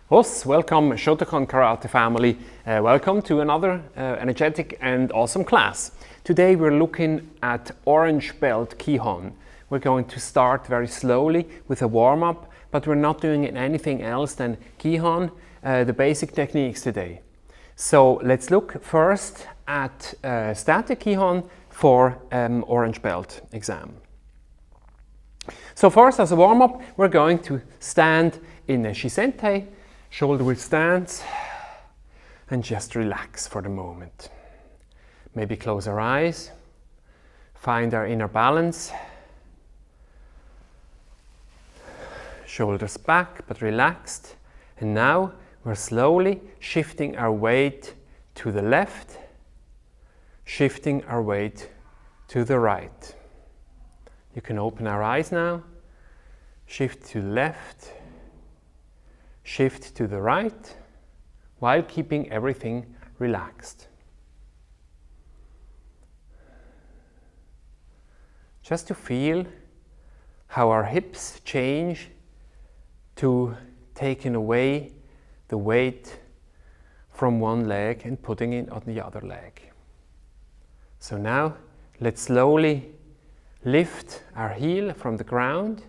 Welcome Shotokan Karate family. Welcome to another energetic and awesome class. Today we're looking at orange belt Kihon. We're going to start very slowly with a warm-up, but we're not doing anything else than Kihon, the basic techniques today. So let's look first at static Kihon for orange belt exam. So first, as a warm-up, we're going to stand in a Shisente, shoulder width stance, and just relax for the moment. Maybe close our eyes, find our inner balance, shoulders back but relaxed, and now we're slowly shifting our weight to the left, shifting our weight to the right. You can open our eyes now, shift to the left, shift to the right, while keeping everything relaxed. Just to feel how our hips change to taking away the weight from one leg and putting it on the other leg. So now let's slowly lift our heel from the ground.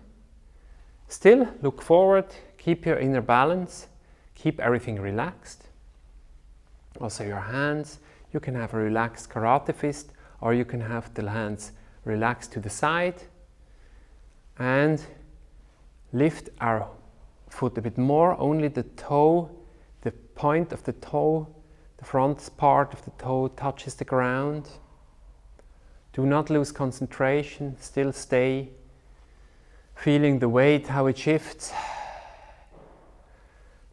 Still look forward, keep your inner balance, keep everything relaxed. Also your hands, you can have a relaxed karate fist, or you can have the hands relaxed to the side, and lift our foot a bit more. Only the toe, the point of the toe, the front part of the toe touches the ground. Do not lose concentration, still stay feeling the weight, how it shifts.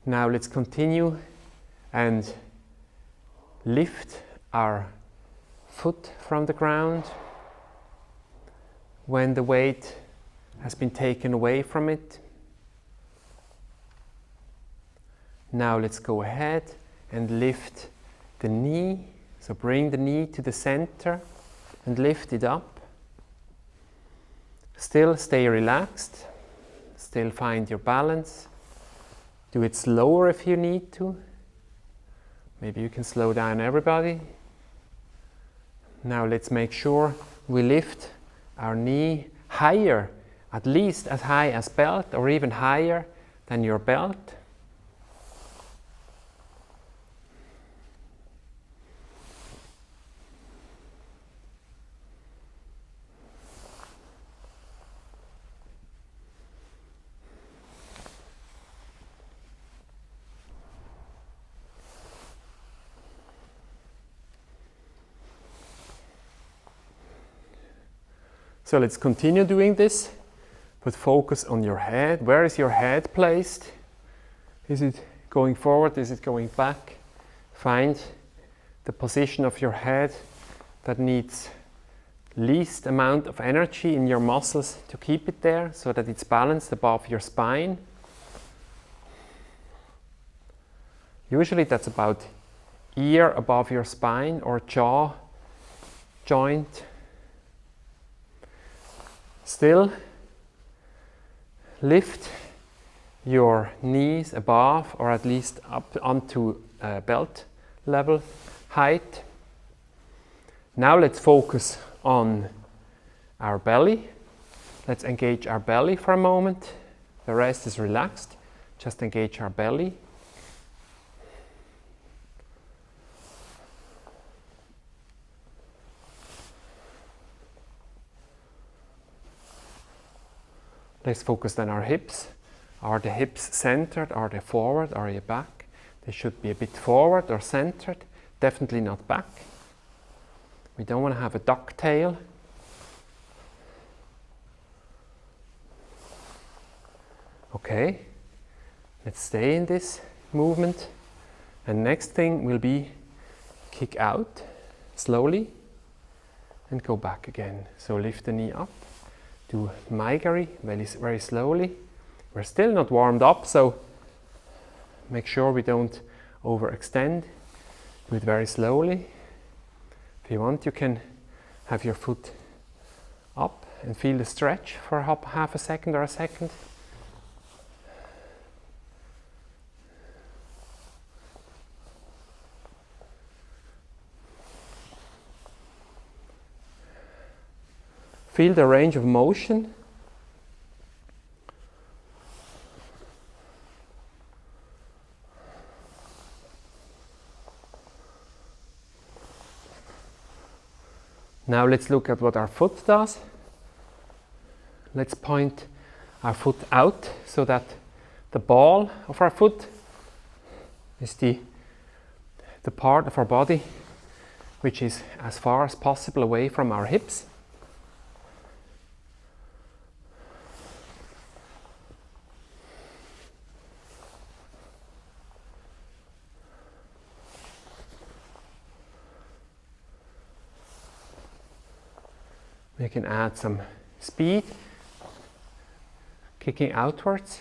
Now let's continue and lift our foot from the ground when the weight has been taken away from it. Now let's go ahead and lift the knee. So bring the knee to the center and lift it up. Still stay relaxed, still find your balance. Do it slower if you need to. Maybe you can slow down everybody. Now let's make sure we lift our knee higher, at least as high as belt or even higher than your belt. So let's continue doing this, but focus on your head. Where is your head placed? Is it going forward? Is it going back? Find the position of your head that needs least amount of energy in your muscles to keep it there, so that it's balanced above your spine. Usually that's about ear above your spine or jaw joint. Still, lift your knees above, or at least up onto belt level height. Now let's focus on our belly. Let's engage our belly for a moment. The rest is relaxed. Just engage our belly. Let's focus on our hips. Are the hips centered? Are they forward? Are they back? They should be a bit forward or centered, definitely not back. We don't want to have a duck tail. Okay, let's stay in this movement. And next thing will be kick out slowly and go back again. So lift the knee up. Do Geri very slowly. We're still not warmed up, so make sure we don't overextend. Do it very slowly. If you want, you can have your foot up and feel the stretch for half a second or a second. Feel the range of motion. Now let's look at what our foot does. Let's point our foot out so that the ball of our foot is the part of our body which is as far as possible away from our hips. We can add some speed, kicking outwards.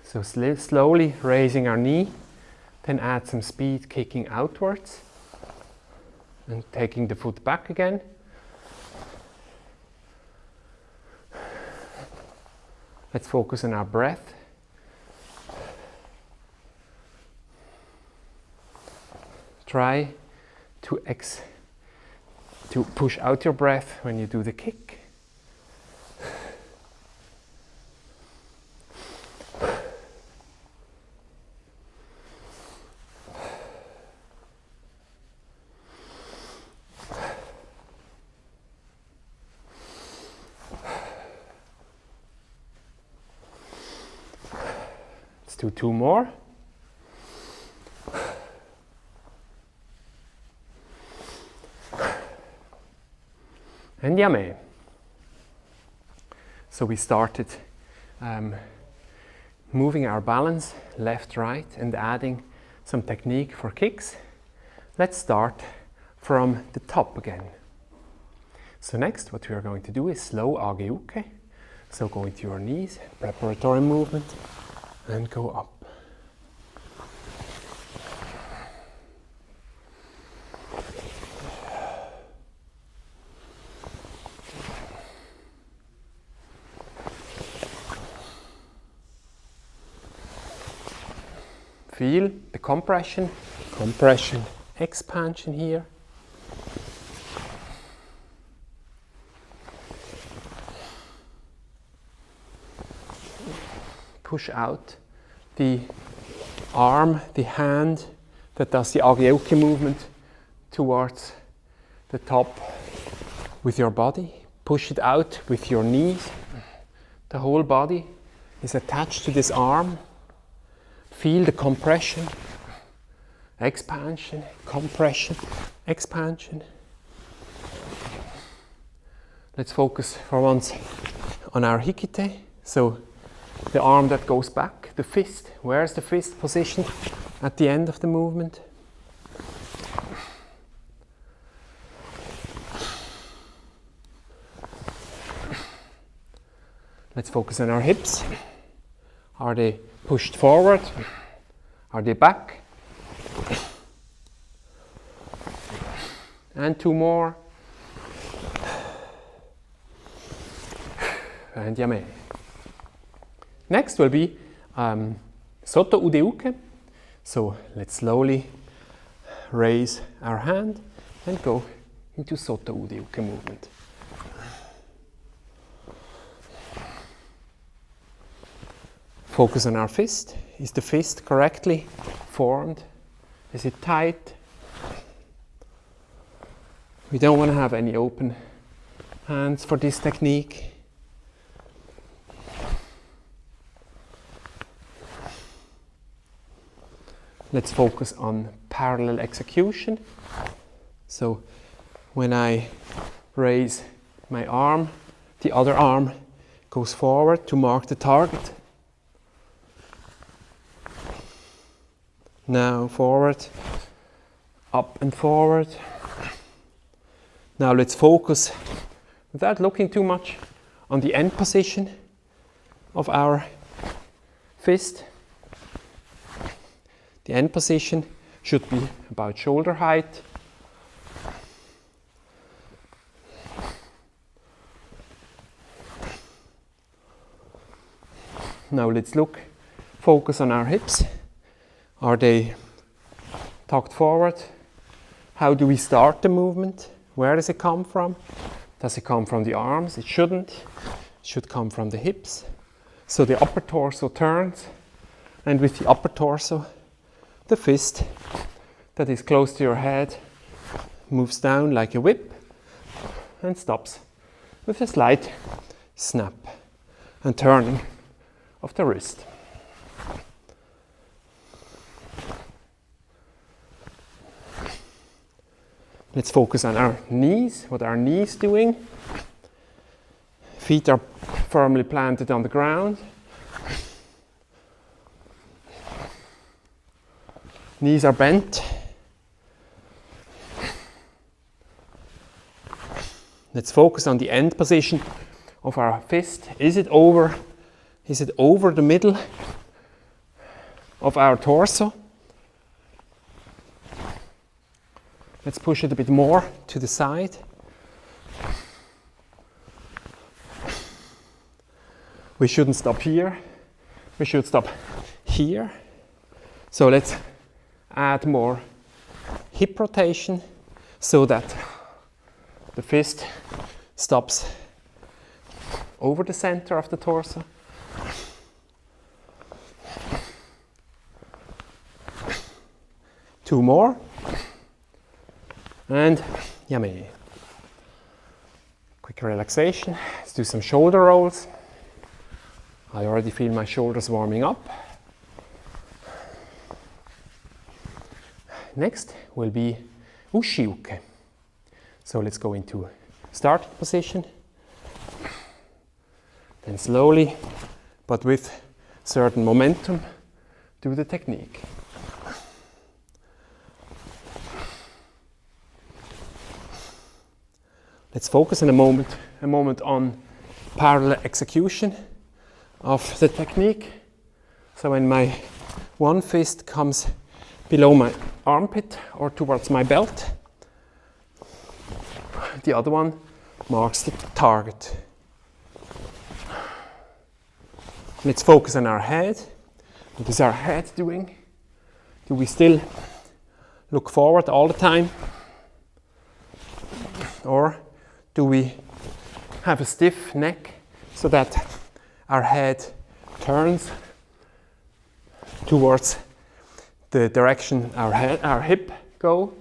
So slowly raising our knee, then add some speed, kicking outwards and taking the foot back again. Let's focus on our breath. Try to push out your breath when you do the kick. Let's do 2 more. And yame. So we started moving our balance left, right, and adding some technique for kicks. Let's start from the top again. So next what we are going to do is slow Uge Uke. So go into your knees, preparatory movement, and go up. Feel the compression, expansion here. Push out the arm, the hand that does the Uge Uke movement towards the top with your body. Push it out with your knees. The whole body is attached to this arm. Feel the compression, expansion, compression, expansion. Let's focus for once on our hikite. So the arm that goes back, the fist. Where is the fist positioned at the end of the movement? Let's focus on our hips. Are they pushed forward? Are they back? And 2 more. And yame. Next will be Soto Ude Uke. So let's slowly raise our hand and go into Soto Ude Uke movement. Focus on our fist. Is the fist correctly formed? Is it tight? We don't want to have any open hands for this technique. Let's focus on parallel execution. So when I raise my arm, the other arm goes forward to mark the target. Now forward, up and forward. Now let's focus, without looking too much, on the end position of our fist. The end position should be about shoulder height. Now let's focus on our hips. Are they tucked forward? How do we start the movement? Where does it come from? Does it come from the arms? It shouldn't. It should come from the hips. So the upper torso turns, and with the upper torso, the fist that is close to your head moves down like a whip and stops with a slight snap and turning of the wrist. Let's focus on our knees, what our knees doing. Feet are firmly planted on the ground. Knees are bent. Let's focus on the end position of our fist. Is it over the middle of our torso? Let's push it a bit more to the side. We shouldn't stop here. We should stop here. So let's add more hip rotation so that the fist stops over the center of the torso. Two more. And yummy. Quick relaxation. Let's do some shoulder rolls. I already feel my shoulders warming up. Next will be Uchi Uke. So let's go into starting position. Then slowly, but with certain momentum, do the technique. Let's focus in a moment on parallel execution of the technique. So when my one fist comes below my armpit or towards my belt, the other one marks the target. Let's focus on our head. What is our head doing? Do we still look forward all the time? Or do we have a stiff neck so that our head turns towards the direction our hip go?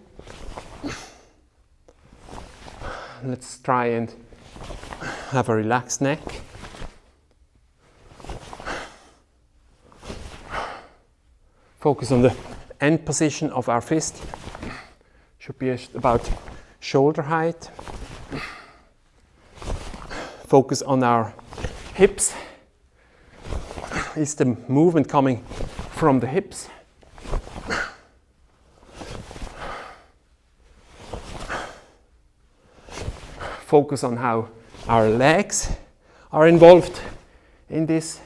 Let's try and have a relaxed neck. Focus on the end position of our fist. Should be about shoulder height. Focus on our hips. Is the movement coming from the hips? Focus on how our legs are involved in this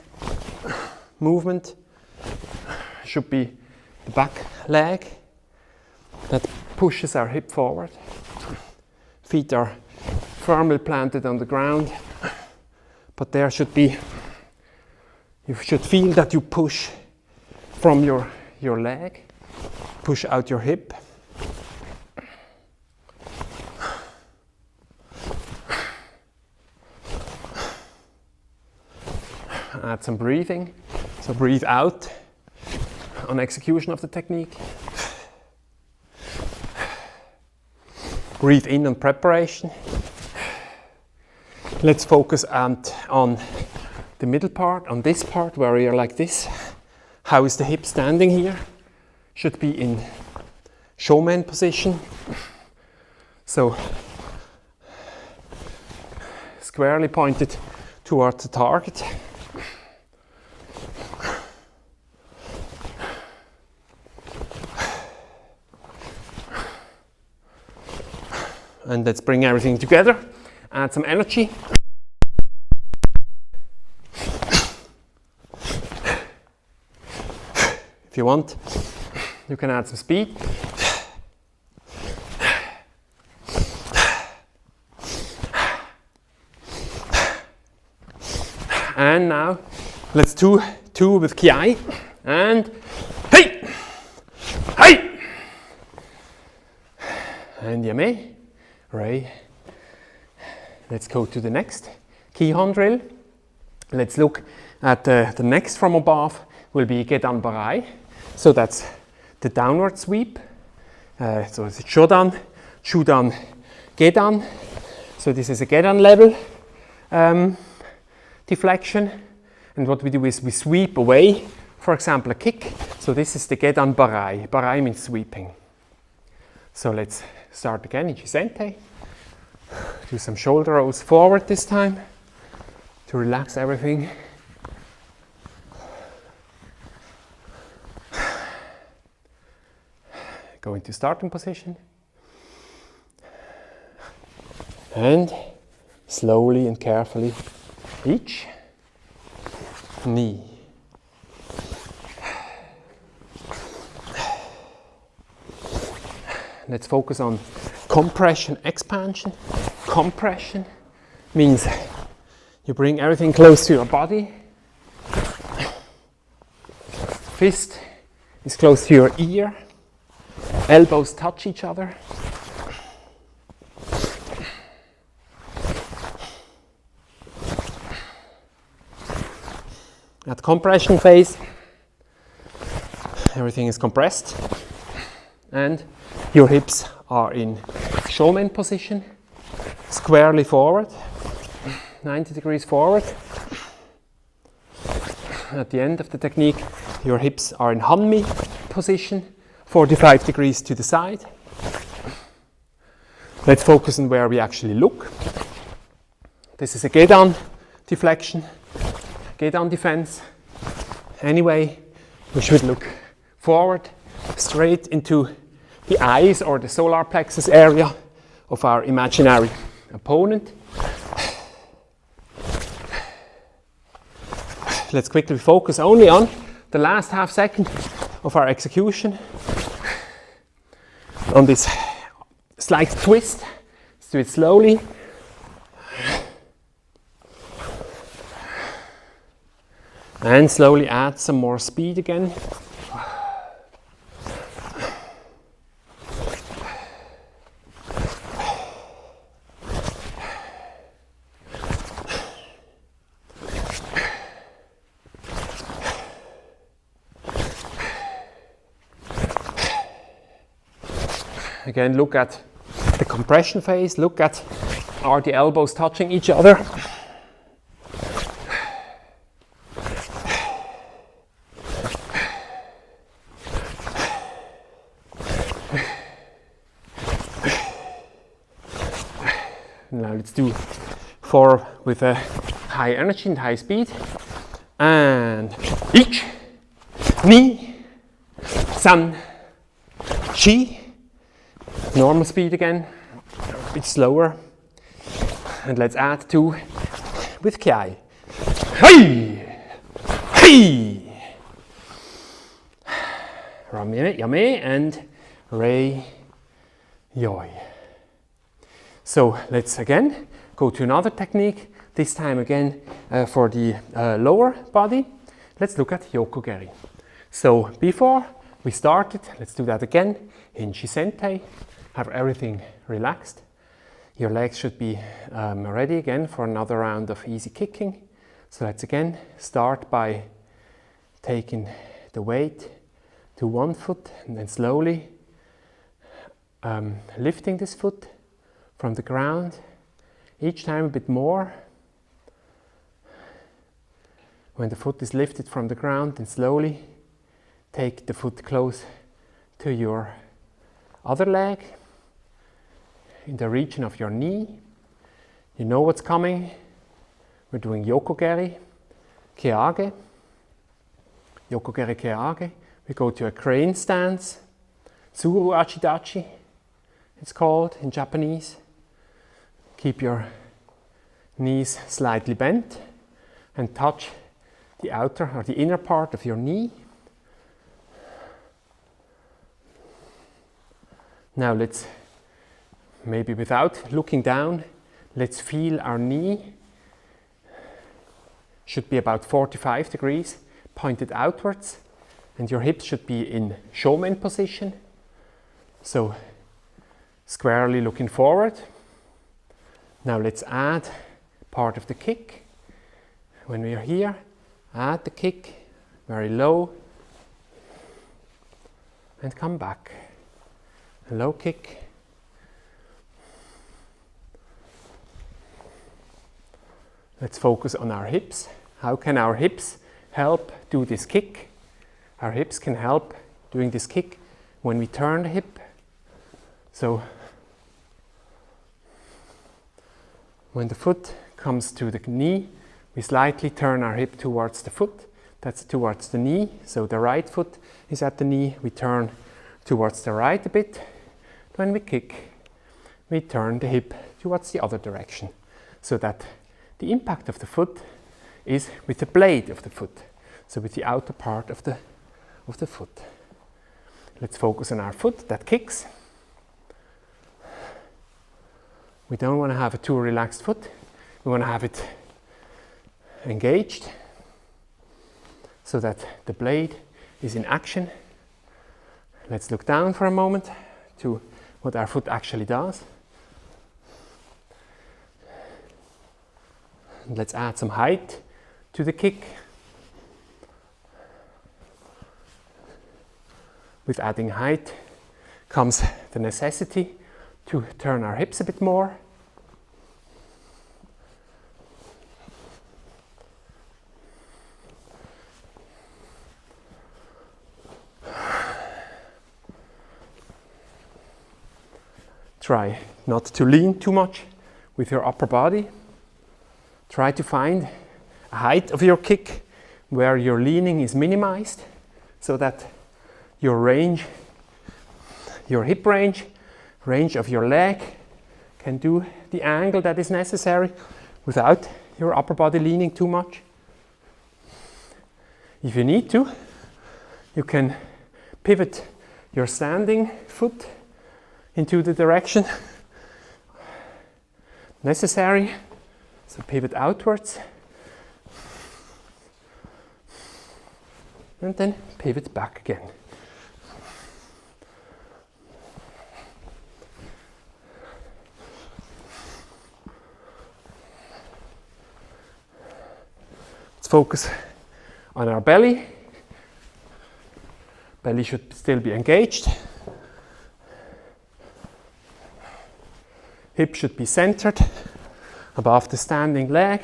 movement. Should be the back leg that pushes our hip forward. Feet are firmly planted on the ground, but there should be, you should feel that you push from your leg, push out your hip. Add some breathing. So breathe out on execution of the technique. Breathe in on preparation. Let's focus on the middle part, on this part where you're like this. How is the hip standing here? Should be in showman position. So squarely pointed towards the target. And let's bring everything together, add some energy. If you want, you can add some speed. And now let's do two with Keage. And hey! Hey! And yame. Rei. Let's go to the next Kihon drill. Let's look at the next from above will be Gedan Barai. So that's the downward sweep. So it's Shodan, Shudan, Gedan. So this is a Gedan level deflection. And what we do is we sweep away, for example, a kick. So this is the Gedan Barai. Barai means sweeping. So let's start again in Shisente. Do some shoulder rolls forward this time to relax everything. Go into starting position. And slowly and carefully each knee. Let's focus on compression, expansion. Compression means you bring everything close to your body. Fist is close to your ear. Elbows touch each other. At compression phase, everything is compressed and your hips are in showman position, squarely forward, 90 degrees forward. At the end of the technique, your hips are in hanmi position, 45 degrees to the side. Let's focus on where we actually look. This is a Gedan deflection, Gedan defense. Anyway, we should look forward, straight into the eyes or the solar plexus area of our imaginary opponent. Let's quickly focus only on the last half second of our execution. On this slight twist, let's do it slowly. And slowly add some more speed again. Again, look at the compression phase. Look at, are the elbows touching each other? Now let's do 4 with a high energy and high speed. And each, ni, san, chi. Normal speed again, a bit slower. And let's add 2 with Keage. Hey! Hey! Rame, yame, and rei, yoi. So let's again go to another technique, this time again for the lower body. Let's look at Yoku Geri. So before we started, let's do that again in Shisente. Have everything relaxed. Your legs should be ready again for another round of easy kicking. So let's again start by taking the weight to one foot and then slowly lifting this foot from the ground, each time a bit more. When the foot is lifted from the ground, then slowly take the foot close to your other leg, in the region of your knee. You know what's coming. We're doing Yoku Geri, Keage. Yoku Geri, Keage. We go to a crane stance, Tsuru Achidachi, it's called in Japanese. Keep your knees slightly bent and touch the outer or the inner part of your knee. Now let's, maybe without looking down, let's feel our knee. Should be about 45 degrees, pointed outwards, and your hips should be in showman position. So squarely looking forward. Now let's add part of the kick. When we are here, add the kick very low and come back. A low kick. Let's focus on our hips. How can our hips help do this kick? Our hips can help doing this kick when we turn the hip. So when the foot comes to the knee, we slightly turn our hip towards the foot. That's towards the knee. So the right foot is at the knee. We turn towards the right a bit. When we kick, we turn the hip towards the other direction, so that the impact of the foot is with the blade of the foot, so with the outer part of the foot. Let's focus on our foot that kicks. We don't want to have a too relaxed foot. We want to have it engaged so that the blade is in action. Let's look down for a moment to what our foot actually does. And let's add some height to the kick. With adding height comes the necessity to turn our hips a bit more. Try not to lean too much with your upper body. Try to find a height of your kick where your leaning is minimized, so that your range, your hip range of your leg can do the angle that is necessary without your upper body leaning too much. If you need to, you can pivot your standing foot into the direction necessary. So pivot outwards and then pivot back again. Let's focus on our belly. Belly should still be engaged. Hip should be centered above the standing leg.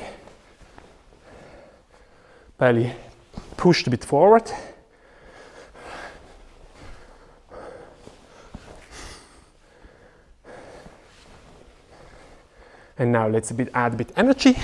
Belly pushed a bit forward. And now let's add a bit energy.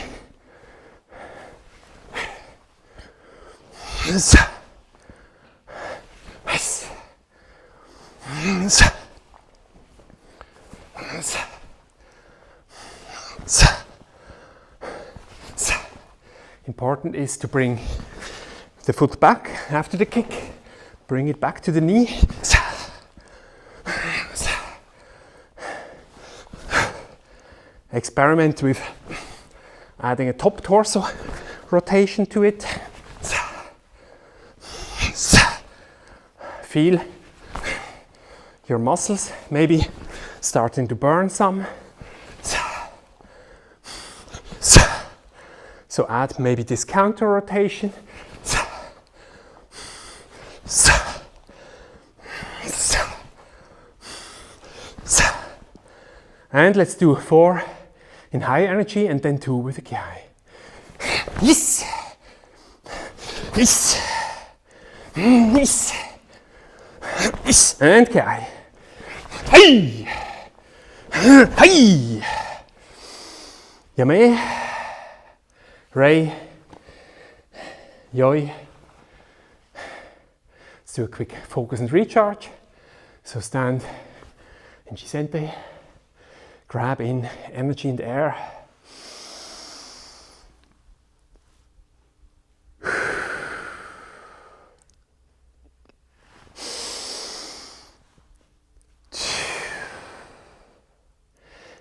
Important is to bring the foot back after the kick. Bring it back to the knee. Experiment with adding a top torso rotation to it. Feel your muscles maybe starting to burn some. So add maybe this counter rotation. And let's do 4 in high energy and then 2 with the Keage. Yes! Yes! Yes! Yes! And Keage. Hey! Hey! Yame. Ray. Yoi. Let's do a quick focus and recharge. So stand in Jisente. Grab in energy in the air.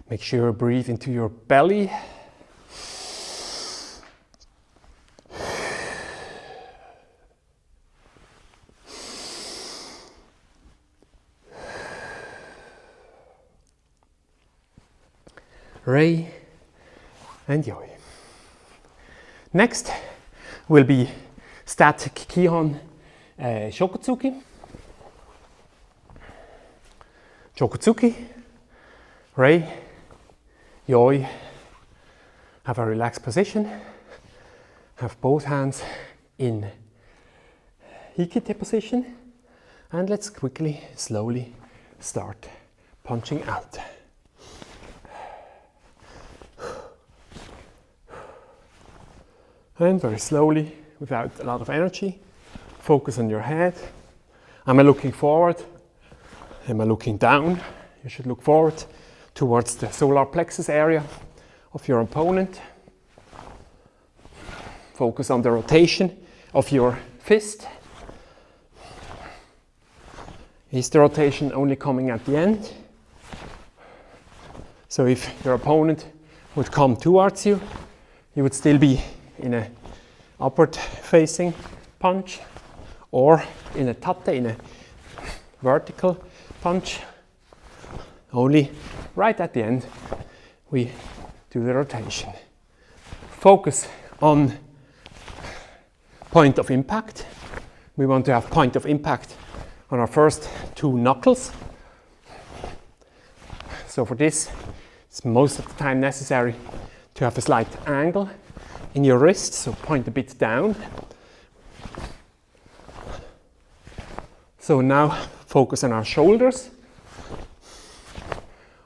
Make sure you breathe into your belly. Ray, and yoi. Next will be static Kihon Choku Zuki. Choku Zuki, Rei, yoi. Have a relaxed position. Have both hands in Hikite position. And let's quickly, slowly start punching out. And very slowly, without a lot of energy, focus on your head. Am I looking forward? Am I looking down? You should look forward towards the solar plexus area of your opponent. Focus on the rotation of your fist. Is the rotation only coming at the end? So if your opponent would come towards you, you would still be in a upward facing punch, or in a tate, in a vertical punch. Only right at the end we do the rotation. Focus on point of impact. We want to have point of impact on our first two knuckles. So for this, it's most of the time necessary to have a slight angle in your wrist, so point a bit down. So now focus on our shoulders.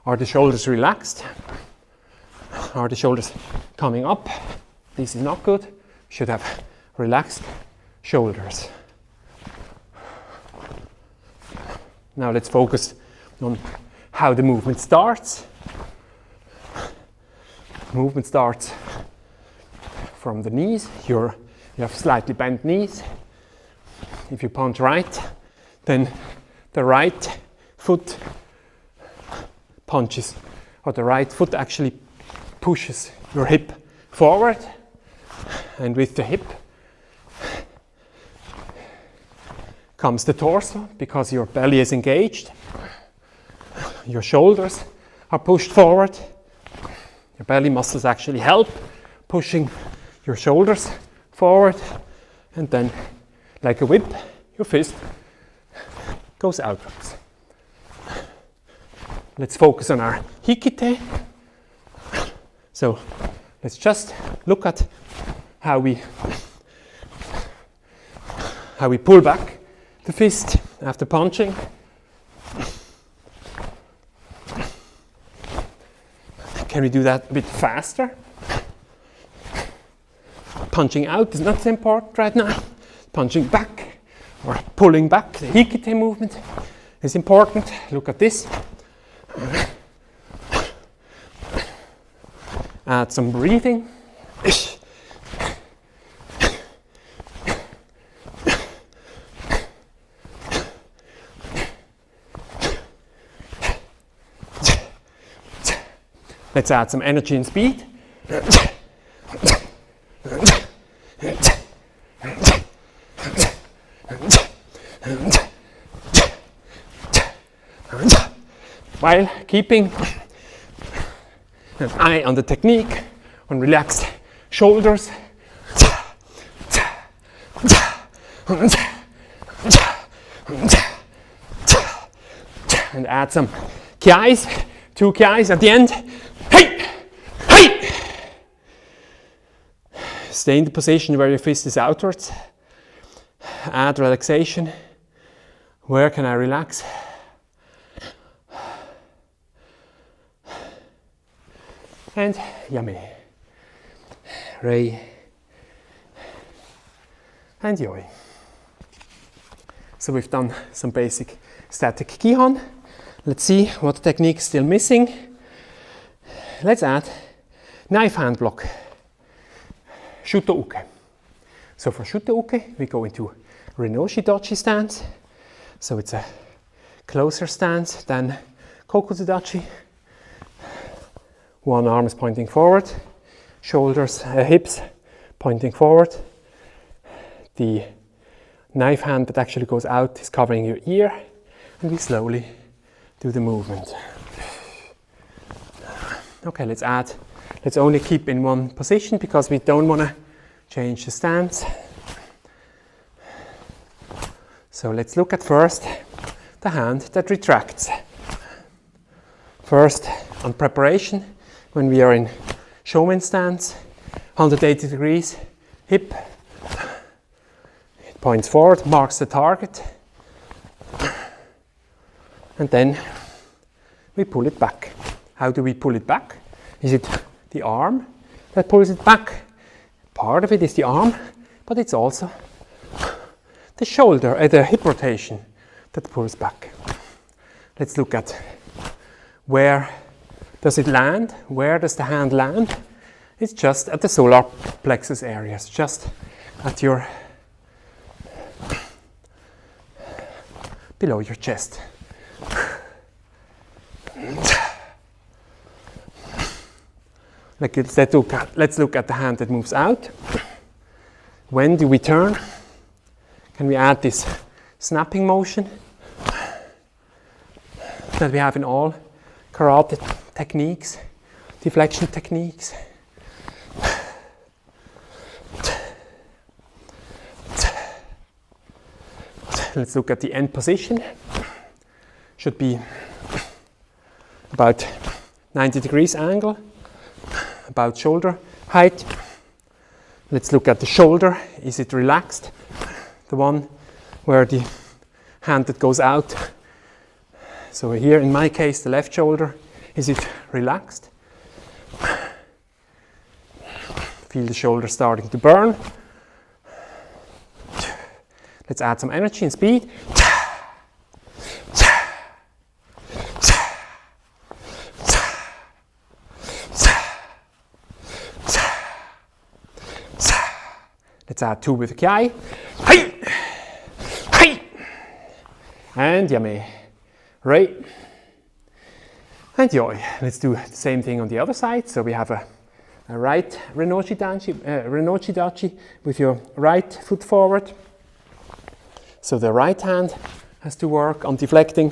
Are the shoulders relaxed? Are the shoulders coming up? This is not good. You should have relaxed shoulders. Now let's focus on how the movement starts. Movement starts from the knees. You have slightly bent knees. If you punch right, then the right foot punches, or the right foot actually pushes your hip forward, and with the hip comes the torso, because your belly is engaged. Your shoulders are pushed forward. Your belly muscles actually help pushing your shoulders forward, and then, like a whip, your fist goes outwards. Let's focus on our hikite. So let's just look at how we pull back the fist after punching. Can we do that a bit faster? Punching out is not so important right now. Punching back or pulling back, the hikite movement is important. Look at this. Add some breathing. Let's add some energy and speed. While keeping an eye on the technique, on relaxed shoulders. And add some kiais, 2 kiais at the end. Hey! Hey! Stay in the position where your fist is outwards. Add relaxation. Where can I relax? And yummy. Rei. And yoi. So we've done some basic static Kihon. Let's see what technique is still missing. Let's add knife hand block. Shuto Uke. So for Shuto Uke, we go into Renoshi Dachi stance. So it's a closer stance than Kokuzu Dachi. One arm is pointing forward, shoulders, hips pointing forward. The knife hand that actually goes out is covering your ear, and we slowly do the movement. Okay, let's add Let's only keep in one position because we don't want to change the stance. So let's look at first the hand that retracts. First, on preparation, when we are in showman stance, 180 degrees, hip, it points forward, marks the target, and then we pull it back. How do we pull it back? Is it the arm that pulls it back? Part of it is the arm, but it's also the shoulder, the hip rotation that pulls back. Let's look at where does it land? Where does the hand land? It's just at the solar plexus area. It's just at your below your chest. Let's look at the hand that moves out. When do we turn? Can we add this snapping motion that we have in all karate techniques, deflection techniques? Let's look at the end position. Should be about 90 degrees angle, about shoulder height. Let's look at the shoulder. Is it relaxed? The one where the hand that goes out. So here in my case the left shoulder, is it relaxed? Feel the shoulder starting to burn. Let's add some energy and speed. Let's add 2 with the Keage. Hey! Hey! And yame. Right. And yoi. Let's do the same thing on the other side. So we have a right Renochi Dachi with your right foot forward. So the right hand has to work on deflecting,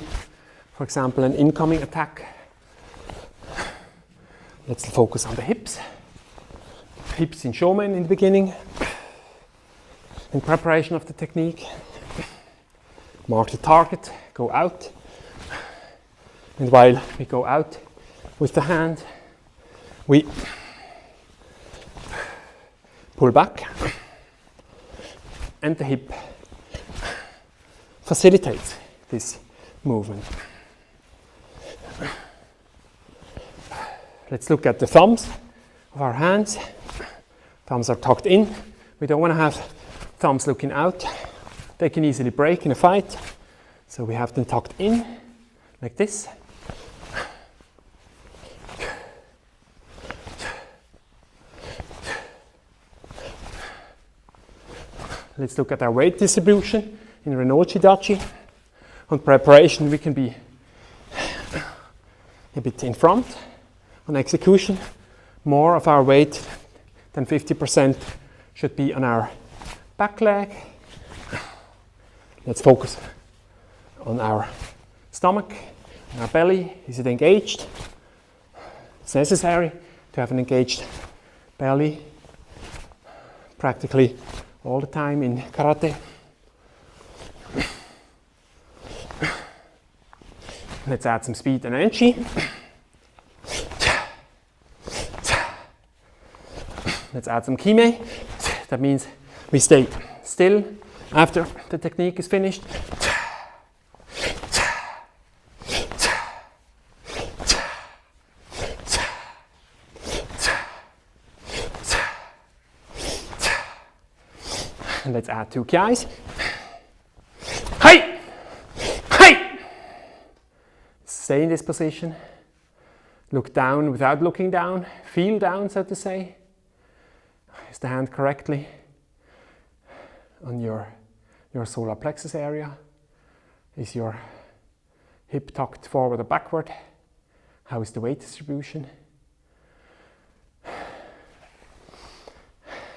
for example, an incoming attack. Let's focus on the hips. Hips in showman in the beginning. In preparation of the technique, mark the target, go out, and while we go out with the hand, we pull back, and the hip facilitates this movement. Let's look at the thumbs of our hands. Thumbs are tucked in. We don't want to have thumbs looking out. They can easily break in a fight. So we have them tucked in, like this. Let's look at our weight distribution in Renochi Dachi. On preparation, we can be a bit in front. On execution, more of our weight than 50% should be on our back leg. Let's focus on our stomach, our belly. Is it engaged? It's necessary to have an engaged belly practically all the time in karate. Let's add some speed and energy. Let's add some kime. That means we stay still after the technique is finished. And let's add 2 Keages. Hey! Hey! Stay in this position. Look down without looking down. Feel down, so to say. Is the hand correctly on your solar plexus area? Is your hip tucked forward or backward? How is the weight distribution?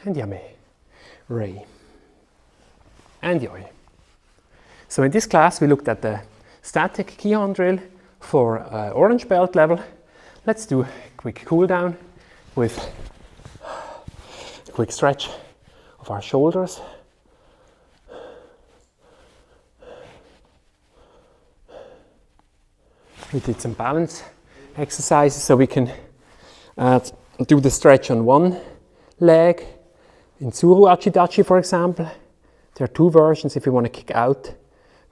And yame, rei, and yoi. So in this class we looked at the static Kihon drill for orange belt level. Let's do a quick cool down with a quick stretch of our shoulders. We did some balance exercises, so we can do the stretch on one leg. In Tsuru Achidachi, for example, there are two versions. If you want to kick out,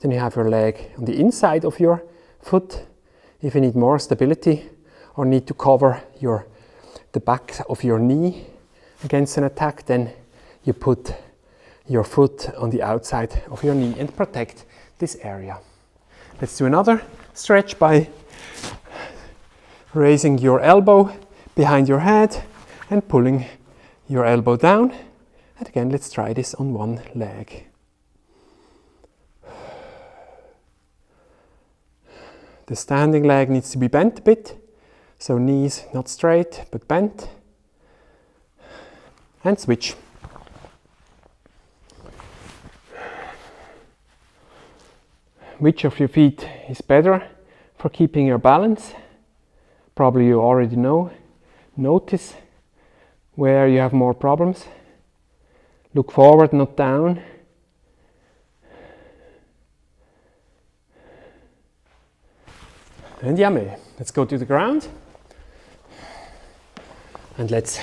then you have your leg on the inside of your foot. If you need more stability or need to cover the back of your knee against an attack, then you put your foot on the outside of your knee and protect this area. Let's do another stretch by raising your elbow behind your head and pulling your elbow down. And again, let's try this on one leg. The standing leg needs to be bent a bit, so knees not straight but bent. And switch. Which of your feet is better for keeping your balance? Probably you already know. Notice where you have more problems. Look forward, not down. And yame. Let's go to the ground. And let's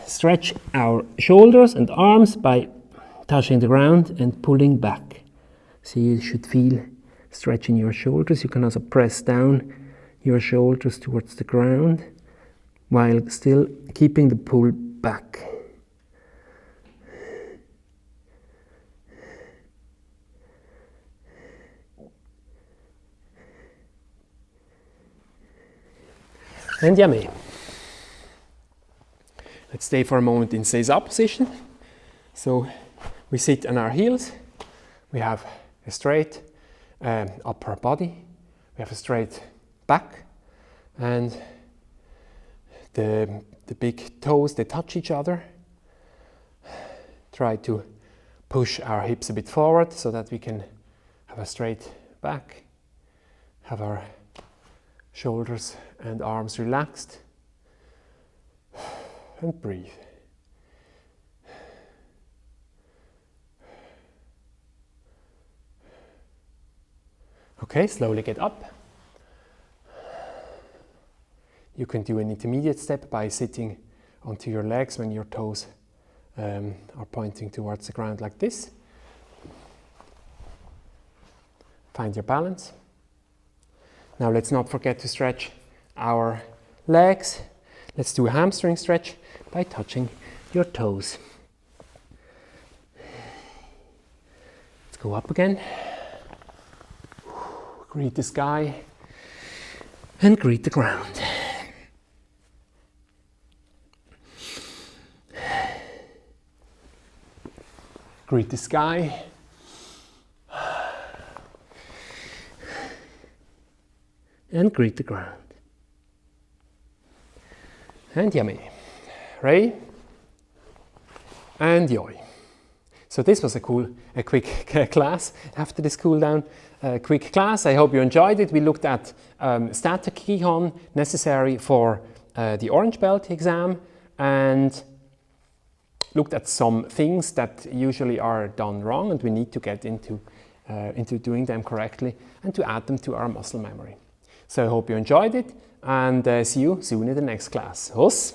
stretch our shoulders and arms by touching the ground and pulling back. So you should feel stretching your shoulders. You can also press down your shoulders towards the ground while still keeping the pull back. And yame. Let's stay for a moment in seiza position. So we sit on our heels. We have a straight upper body. We have a straight back. And the big toes, they touch each other. Try to push our hips a bit forward so that we can have a straight back. Have our shoulders and arms relaxed. And breathe. Okay, slowly get up. You can do an intermediate step by sitting onto your legs when your toes are pointing towards the ground like this. Find your balance. Now let's not forget to stretch our legs. Let's do a hamstring stretch by touching your toes. Let's go up again. Greet the sky and greet the ground. Greet the sky. And greet the ground. And yame. Rei. And yoi. So this was a quick class after this cool down quick class. I hope you enjoyed it. We looked at static Kihon necessary for the orange belt exam and looked at some things that usually are done wrong and we need to get into doing them correctly and to add them to our muscle memory. So I hope you enjoyed it and see you soon in the next class. Hos!